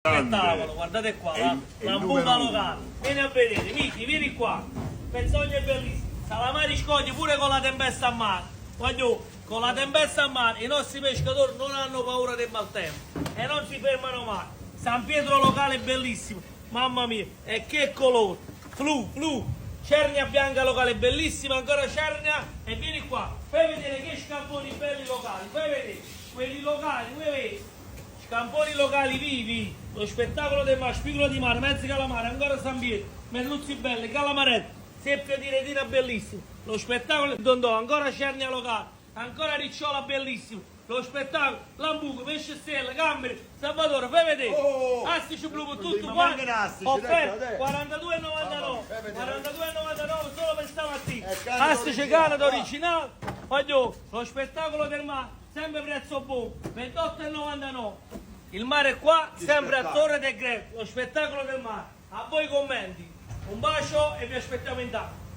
spettacolo, guardate qua, la bomba locale. Vieni a vedere, Miki, vieni qua. Pezzogno è bellissimo. Salamari scogli pure con la tempesta a mare. Voglio, con la tempesta a mare i nostri pescatori non hanno paura del maltempo e non si fermano mai. San Pietro locale è bellissimo, mamma mia, e che colore! Flu. Cernia bianca locale bellissima, ancora cernia, e vieni qua, fai vedere che scamponi belli locali, fai vedere, quelli locali, vuoi vedere? Scamponi locali vivi, lo spettacolo del mare, spigolo di mare, mezzi calamari, ancora San Pietro, merluzzi belli, calamaretti, seppia di retina bellissimo, lo spettacolo del Dondò, ancora cernia locale, ancora ricciola bellissimo, lo spettacolo, lambuco, pesce stella, gamberi, Salvatore, fai vedere, astici blu per tutto quanto, offerta 42,99, 42,99 solo per stamattina, astici Canada originale, voglio, lo spettacolo del mare, sempre prezzo buono, 28,99, il mare è qua, sempre a Torre del Greco, lo spettacolo del mare, a voi commenti, un bacio e vi aspettiamo in tanto.